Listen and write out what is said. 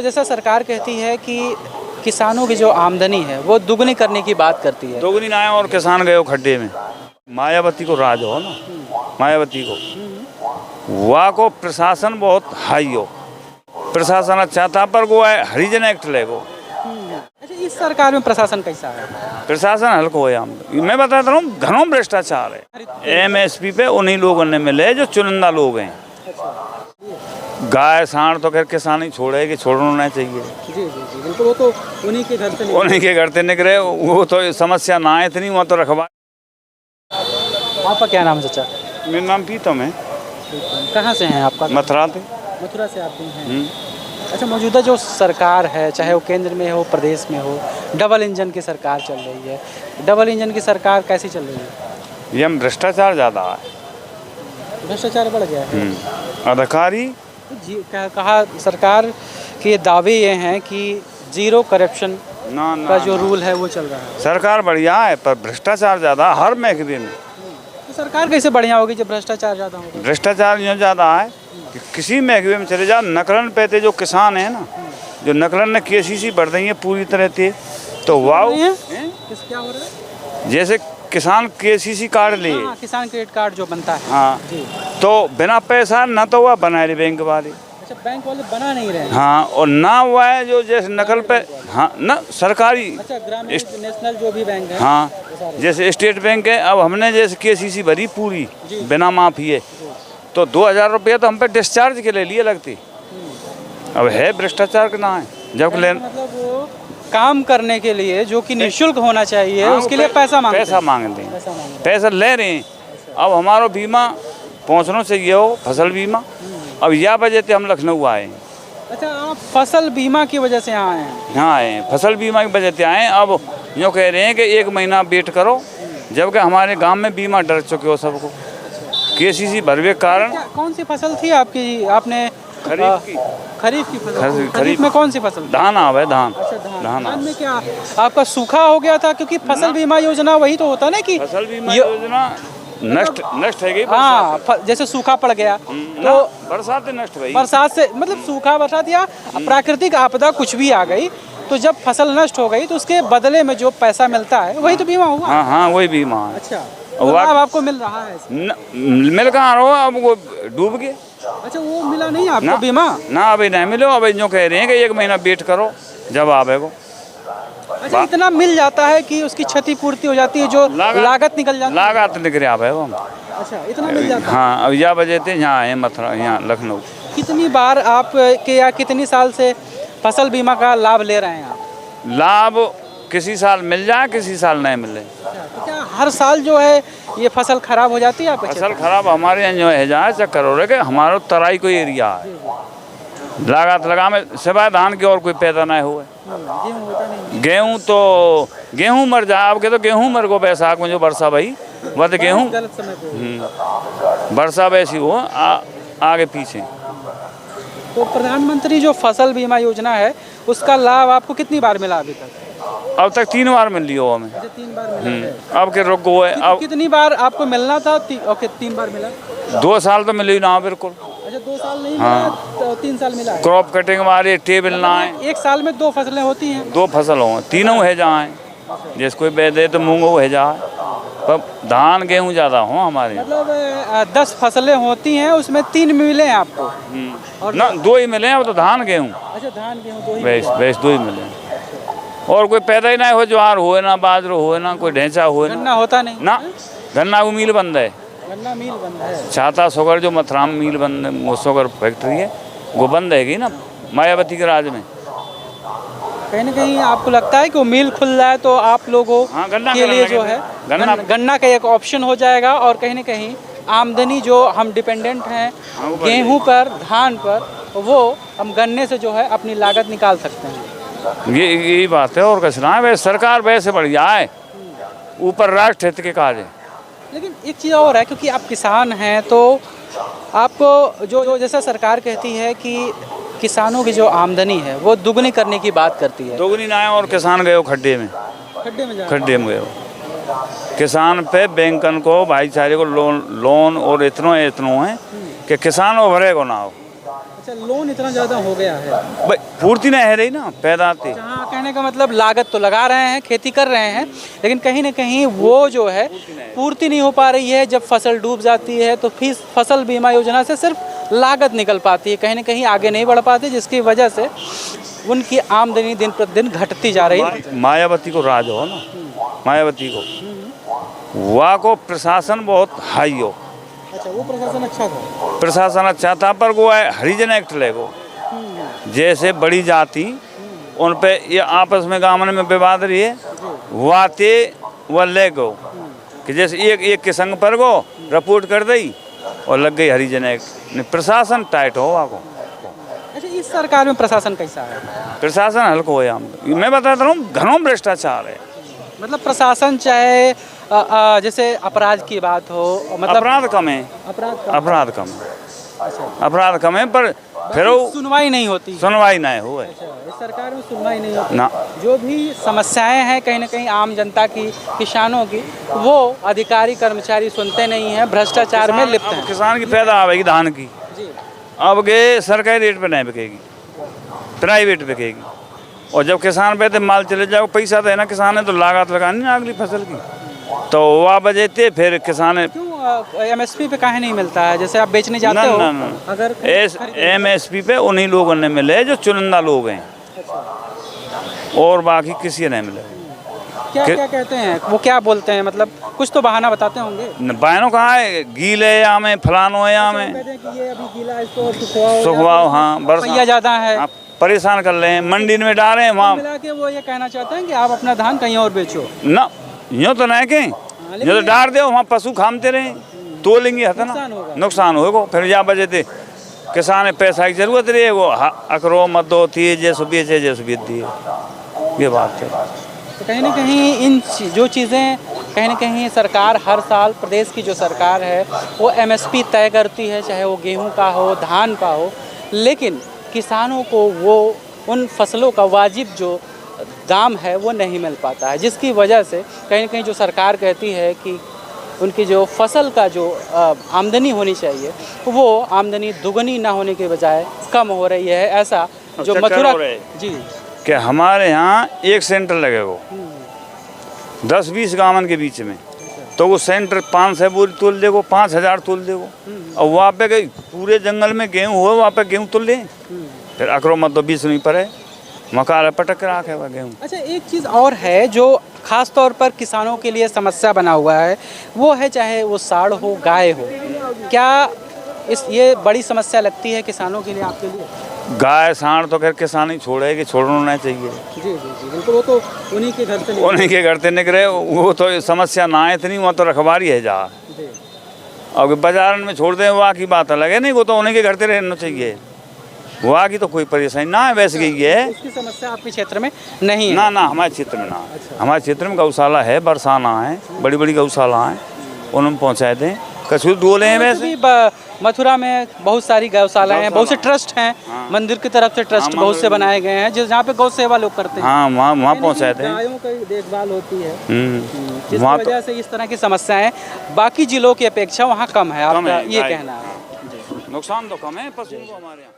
तो जैसा सरकार कहती है कि किसानों की जो आमदनी है वो दुगनी करने की बात करती है। दोगुनी ना है और किसान गए हो खड्डे में। मायावती को राज हो ना, मायावती को वहाँ को प्रशासन बहुत हाई हो, प्रशासन अच्छा था पर वो है हरिजन एक्ट लेगो। अच्छा, इस सरकार में प्रशासन कैसा है? प्रशासन हल्को है। मैं बताता हूँ घनों भ्रष्टाचार है। MSP पे उन्हीं लोगों ने मिले जो चुनिंदा लोग हैं। गाय सांड तो खैर किसान ही छोड़े कि छोड़ना चाहिए। जी जी जी बिल्कुल, वो तो उन्हीं के घर से उन्हीं के घर से निकले, वो तो समस्या ना है इतनी, वो तो रखवा। आपका क्या नाम है चाचा? मेरा नाम प्रीतम है। कहाँ से हैं आपका? मथुरा थे। मथुरा से आप हैं। अच्छा, मौजूदा जो सरकार है, चाहे वो केंद्र में हो प्रदेश में हो, डबल इंजन की सरकार चल रही है। डबल इंजन की सरकार कैसी चल रही है? ये भ्रष्टाचार ज़्यादा है, भ्रष्टाचार बढ़ गया है। अधिकारी कहा सरकार के दावे ये हैं कि जीरो करप्शन का जो रूल है वो चल रहा है। सरकार बढ़िया है पर भ्रष्टाचार ज़्यादा हर महकमे में। तो सरकार कैसे बढ़िया होगी जब भ्रष्टाचार ज़्यादा होगा? भ्रष्टाचार यूँ ज़्यादा है कि किसी महकमे में चले जाओ, नकलन पैते जो किसान है ना, जो नकलन ने KCC बढ़ रही है पूरी तरह से, तो वाह क्या हो रहा है? जैसे किसान KCC कार्ड ले, किसान क्रेडिट कार्ड जो बनता है, हाँ, तो बिना पैसा न तो वह बना रहे बैंक वाले। अच्छा, बैंक वाले बना नहीं रहे हैं। हाँ, और ना हुआ है जो जैसे नकल पे, हाँ ना सरकारी। अच्छा, ग्रामीण नेशनल जो भी बैंक है, हाँ, जैसे स्टेट बैंक है। अब हमने जैसे KCC भरी पूरी बिना माफी है, तो 2000 रुपये तो हम पे डिस्चार्ज के ले लिए लगती। अब है भ्रष्टाचार का ना है जब मतलब वो काम करने के लिए जो कि निःशुल्क होना चाहिए, उसके लिए पैसा मांगते हैं। पैसा ले रहे हैं। अब हमारा बीमा पहुँचना चाहिए हो, फसल बीमा। अब यह वजह से हम लखनऊ आए हैं। अच्छा, आप फसल बीमा की वजह से यहाँ आए हैं? हाँ आए हैं, फसल बीमा की वजह से आए हैं। अब यूँ कह रहे हैं कि 1 महीना वेट करो, जबकि हमारे गांव में बीमा डर चुके हो सबको KCC भरवे के कारण। कौन सी फसल थी आपकी? आपने खरीफ की फसल? खरीफ में कौन सी फसल? धान आवे, धान। अच्छा, धान में क्या आपका सूखा हो गया था? क्योंकि फसल बीमा योजना वही तो होता है ना कि फसल बीमा योजना नष्ट है गई। हाँ, जैसे सूखा पड़ गया तो बरसात से नष्ट हुई। बरसात से मतलब सूखा, बरसात या प्राकृतिक आपदा कुछ भी आ गई, तो जब फसल नष्ट हो गई तो उसके बदले में जो पैसा मिलता है वही तो बीमा हुआ। हाँ हाँ, वही बीमा है। अच्छा, तो लाभ आपको मिल रहा है? मिल कहाँ रहा, अब वो डूब गए। अच्छा, वो मिला नहीं आपको बीमा? ना अभी नहीं मिलो। अब जो कह रहे हैं कि 1 महीना वेट करो जब आवेगो। अच्छा, इतना मिल जाता है कि उसकी क्षतिपूर्ति हो जाती है, जो लागत निकल जाती है? लागत निकल आवेगो। अच्छा, इतना मिल जाता है। हाँ, अब यह वजह से यहाँ आए मथुरा, यहाँ लखनऊ। कितनी बार आप के या कितनी साल से फसल बीमा का लाभ ले रहे हैं आप? लाभ किसी साल मिल जाए, किसी साल नहीं मिले। तो क्या हर साल जो है ये फसल खराब हो जाती है? फसल खराब हमारे यहाँ जो है जहाँ चक्कर हो रहे कि हमारा तराई कोई एरिया है, लागत लगा में सिवाय धान के और कोई पैदा नहीं हुआ। गेहूँ तो गेहूँ मर जाए। अब के तो गेहूँ मर गो बैसाख में जो वर्षा भाई, वह तो गेहूँ वर्षा वैसी हो आगे पीछे। तो प्रधानमंत्री जो फसल बीमा योजना है उसका लाभ आपको कितनी बार मिला अभी तक? अब तक 3 बार मिल लियो हमें। 3 बार मिला है। अब के रुक गए। अब कितनी बार आपको मिलना था? ओके, 3 बार मिला। 2 साल तो मिली ना बिल्कुल। अच्छा, 2 साल नहीं मिला, तो 3 साल मिला है। क्रॉप कटिंग वाले टेबल ना है। 1 साल में 2 फसलें होती हैं? 2 फसल हो, तीनों है जहाँ है। जैसे कोई बेदे तो मूंगो है जहाँ, पर धान गेहूँ ज़्यादा हो हमारे। मतलब 10 फसलें होती हैं, उसमें 3 मिले हैं आपको? और ना 2 ही मिले हैं, अब तो धान गेहूँ। अच्छा, धान गेहूँ 2 ही? वैस 2 ही मिले हैं। और कोई पैदा ही ना हो, ज्वार हो ना बाजरो हो ना कोई ढेंचा हो। गन्ना होता नहीं ना, गन्ना को मिल बंद है। गन्ना मिल बंद है। छाता शुगर जो मथुरा में मिल बंद है, वो शुगर फैक्ट्री है, वो बंद है ना मायावती के राज में। कहीं ना कहीं आपको लगता है कि वो मिल खुल जाए तो आप लोगों के लिए जो है गन्ना का एक ऑप्शन हो जाएगा, और कहीं ना कहीं आमदनी जो हम डिपेंडेंट हैं गेहूं पर, धान पर, वो हम गन्ने से जो है अपनी लागत निकाल सकते हैं। यही बात है और कैसे ना है। वैसे सरकार वैसे बढ़िया है, ऊपर राष्ट्र हित के काज है। लेकिन एक चीज़ और है, क्योंकि आप किसान हैं तो आपको जो जैसा सरकार कहती है कि किसानों की जो आमदनी है वो दुगनी करने की बात करती है। दोगुनी ना है और किसान गए हो खड्डे में गए हो। किसान पे बैंकन को भाईचारे को लोन और इतनो है कि किसान उभरे को ना हो। अच्छा, लोन इतना ज़्यादा हो गया है। भाई पूर्ति नहीं है रही ना पैदाते। हाँ, कहने का मतलब लागत तो लगा रहे हैं, खेती कर रहे हैं, लेकिन कहीं ना कहीं वो जो है पूर्ति नहीं हो पा रही है। जब फसल डूब जाती है तो फिर फसल बीमा योजना से सिर्फ लागत निकल पाती है, कहीं ना कहीं आगे नहीं बढ़ पाती, जिसकी वजह से उनकी आमदनी दिन प्रतिदिन घटती जा रही है। मायावती को राज हो ना, मायावती को वहाँ को प्रशासन बहुत हाई हो। अच्छा, वो प्रशासन अच्छा था। प्रशासन अच्छा था, पर वो है हरिजन एक्ट लेगो, जैसे बड़ी जाति उन पे ये आपस में गामन में विवाद रही है, वाते वह ले गो कि जैसे एक के संग पर गो रिपोर्ट कर दी और लग गई हरिजन एक्ट। प्रशासन टाइट हो वहाँ को। अच्छा, इस सरकार में प्रशासन कैसा है? प्रशासन हल्का हो, मैं बताता हूँ घनों भ्रष्टाचार है। मतलब प्रशासन चाहे जैसे अपराध की बात हो, मतलब अपराध कम है, अपराध कम है, अपराध कम है, पर फिर सुनवाई नहीं होती, सुनवाई नहीं हो। अच्छा, इस सरकार में सुनवाई नहीं होती ना। जो भी समस्याएं हैं कहीं ना कहीं आम जनता की, किसानों की, वो अधिकारी कर्मचारी सुनते नहीं हैं, भ्रष्टाचार में लिप्त हैं। किसान की पैदा आवेगी धान की जी, अब के सरकारी रेट पे नहीं बिकेगी, प्राइवेट बिकेगी। और जब किसान पे तो माल चले जाओ, पैसा तो है ना, किसान ने तो लागत लगानी ना अगली फसल की, तो वह बजेते फिर किसान। क्यों MSP पे काहे नहीं मिलता है? जैसे आप बेचने जाते हो, अगर MSP पे उन्हीं लोगों ने मिले जो चुनिंदा लोग हैं, और बाकी किसी ने मिले। क्या क्या कहते हैं वो, क्या बोलते हैं? मतलब कुछ तो बहाना बताते होंगे। बहनों कहाँ है, गीले या में फलानो या में कहते हैं कि ये अभी गीला है, इसको सुखवाओ, हाँ बरसात ज़्यादा है, परेशान कर रहे हैं, मंडी में डाल रहे हैं वहाँ मिला के। वो ये कहना चाहते हैं कि आप अपना धान कहीं और बेचो ना, यूँ तो नहीं कहीं, जो तो डाल दे वहाँ पशु खामते रहे, तो लेंगे हता ना, नुकसान होगा। फिर या बजे थे किसान पैसा की जरूरत रही है, वो अकरो मत होती है, जैसे बेचे जैसे बेच दिए, ये बात है। तो कहीं ना कहीं इन जो चीज़ें कहीं ना कहीं सरकार हर साल, प्रदेश की जो सरकार है वो MSP तय करती है, चाहे वो गेहूं का हो, धान का हो, लेकिन किसानों को वो उन फसलों का वाजिब जो दाम है वो नहीं मिल पाता है, जिसकी वजह से कहीं ना कहीं जो सरकार कहती है कि उनकी जो फसल का जो आमदनी होनी चाहिए वो आमदनी दुगनी ना होने के बजाय कम हो रही है। ऐसा जो मथुरा जी कि हमारे यहाँ एक सेंटर लगेगा 10-20 गाँव के बीच में, तो वो सेंटर 500 बोरी तोल देगो, 5000 तोल देगो, और वहाँ पे गई पूरे जंगल में गेहूँ हो, वहाँ पे गेहूँ तोल ले, फिर अकरो मत तो 20 नहीं पड़े, मकान पटक रखे हुआ गेहूँ। अच्छा, एक चीज़ और है जो ख़ास तौर पर किसानों के लिए समस्या बना हुआ है, वो है चाहे वो साढ़ हो, गाय हो, क्या ये बड़ी समस्या लगती है किसानों के लिए, आपके लिए? गाय सांड तो खैर किसान ही छोड़ेगी, छोड़ना नहीं चाहिए। जी जी जी, बिल्कुल, वो तो उन्हीं के घर से निकले, वो तो समस्या ना है इतनी, वहाँ तो रखवारी है जहाँ, अब बाजार में छोड़ दें वहाँ की बात अलग है, नहीं वो तो उन्हीं के घर से रहना चाहिए, वहाँ की तो कोई परेशानी ना है। वैसे की है उसकी समस्या आपके क्षेत्र में नहीं है? ना, हमारे क्षेत्र में ना। अच्छा। हमारे क्षेत्र में गौशाला है, बरसाना है, बड़ी बड़ी गौशाला है, उन्होंने पहुँचाए थे, कछुर डोले हैं। वैसे मथुरा में बहुत सारी गौशालाएं हैं, बहुत से ट्रस्ट हैं, हाँ। मंदिर की तरफ से ट्रस्ट बहुत से बनाए गए हैं, जहाँ पे गौ सेवा लोग करते हैं। हाँ, वहाँ पहुँचाए थे। गायों की देखभाल होती है, जिस वजह से इस तरह की समस्याएं बाकी जिलों की अपेक्षा वहाँ कम है, आपका ये कहना है? नुकसान तो कम है पशुओं को हमारे यहाँ।